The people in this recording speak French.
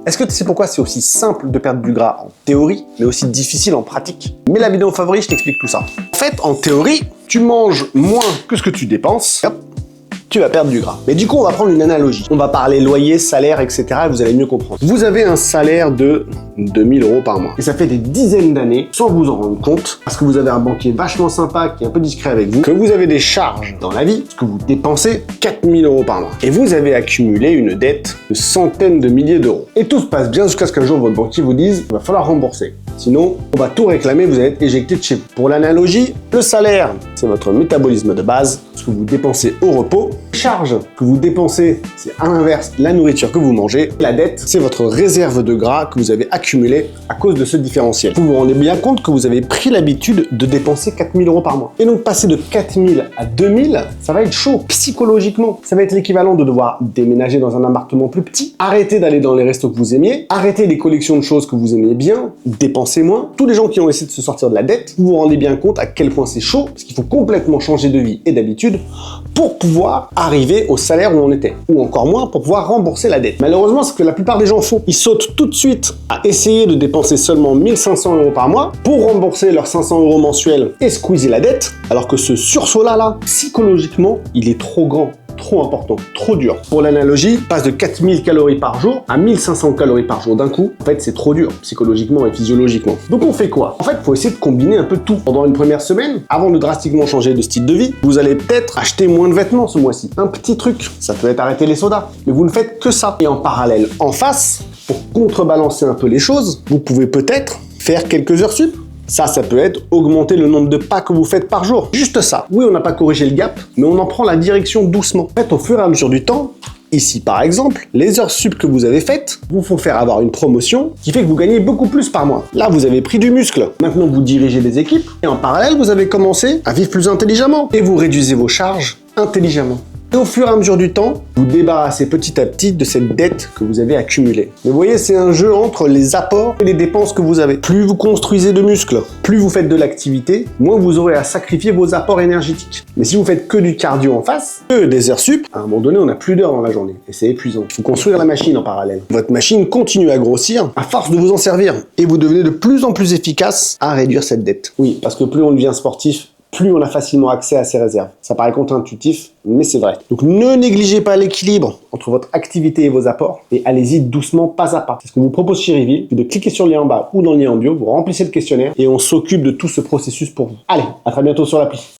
Est-ce que tu sais pourquoi c'est aussi simple de perdre du gras en théorie, mais aussi difficile en pratique? Mets la vidéo favori, je t'explique tout ça. En fait, en théorie, tu manges moins que ce que tu dépenses. Hop, tu vas perdre du gras. Mais du coup, on va prendre une analogie. On va parler loyer, salaire, etc. et vous allez mieux comprendre. Vous avez un salaire de 2000 € par mois. Et ça fait des dizaines d'années, sans vous en rendre compte, parce que vous avez un banquier vachement sympa qui est un peu discret avec vous, que vous avez des charges dans la vie, parce que vous dépensez 4000 € par mois. Et vous avez accumulé une dette de centaines de milliers d'euros. Et tout se passe bien jusqu'à ce qu'un jour votre banquier vous dise il va falloir rembourser. Sinon, on va tout réclamer, vous allez être éjecté de chez vous. Pour l'analogie, le salaire, c'est votre métabolisme de base, ce que vous dépensez au repos. Les charges que vous dépensez, c'est à l'inverse la nourriture que vous mangez. La dette, c'est votre réserve de gras que vous avez accumulée à cause de ce différentiel. Vous vous rendez bien compte que vous avez pris l'habitude de dépenser 4000 € par mois. Et donc passer de 4000 à 2000, ça va être chaud psychologiquement. Ça va être l'équivalent de devoir déménager dans un appartement plus petit, arrêter d'aller dans les restos que vous aimiez, arrêter les collections de choses que vous aimiez bien, dépenser moins. Tous les gens qui ont essayé de se sortir de la dette, vous vous rendez bien compte à quel point c'est chaud, parce qu'il faut complètement changer de vie et d'habitude pour pouvoir arriver au salaire où on était, ou encore moins pour pouvoir rembourser la dette. Malheureusement, c'est ce que la plupart des gens font. Ils sautent tout de suite à essayer de dépenser seulement 1500 € par mois pour rembourser leurs 500 € mensuels et squeezer la dette, alors que ce sursaut-là, psychologiquement, il est trop grand. Trop important, trop dur. Pour l'analogie, passe de 4000 calories par jour à 1500 calories par jour d'un coup. En fait, c'est trop dur, psychologiquement et physiologiquement. Donc on fait quoi? En fait, il faut essayer de combiner un peu tout. Pendant une première semaine, avant de drastiquement changer de style de vie, vous allez peut-être acheter moins de vêtements ce mois-ci. Un petit truc, ça peut être arrêter les sodas. Mais vous ne faites que ça. Et en parallèle, en face, pour contrebalancer un peu les choses, vous pouvez peut-être faire quelques heures sup. Ça peut être augmenter le nombre de pas que vous faites par jour. Juste ça. Oui, on n'a pas corrigé le gap, mais on en prend la direction doucement. En fait, au fur et à mesure du temps, ici par exemple, les heures sup que vous avez faites vous font faire avoir une promotion qui fait que vous gagnez beaucoup plus par mois. Là, vous avez pris du muscle. Maintenant, vous dirigez des équipes et en parallèle, vous avez commencé à vivre plus intelligemment et vous réduisez vos charges intelligemment. Et au fur et à mesure du temps, vous débarrassez petit à petit de cette dette que vous avez accumulée. Mais vous voyez, c'est un jeu entre les apports et les dépenses que vous avez. Plus vous construisez de muscles, plus vous faites de l'activité, moins vous aurez à sacrifier vos apports énergétiques. Mais si vous faites que du cardio en face, que des heures sup, à un moment donné, on n'a plus d'heures dans la journée. Et c'est épuisant. Il faut construire la machine en parallèle. Votre machine continue à grossir à force de vous en servir. Et vous devenez de plus en plus efficace à réduire cette dette. Oui, parce que plus on devient sportif, plus on a facilement accès à ses réserves. Ça paraît contre-intuitif, mais c'est vrai. Donc ne négligez pas l'équilibre entre votre activité et vos apports, et allez-y doucement, pas à pas. C'est ce que vous propose Chiriville, de cliquer sur le lien en bas ou dans le lien en bio, vous remplissez le questionnaire, et on s'occupe de tout ce processus pour vous. Allez, à très bientôt sur l'appli.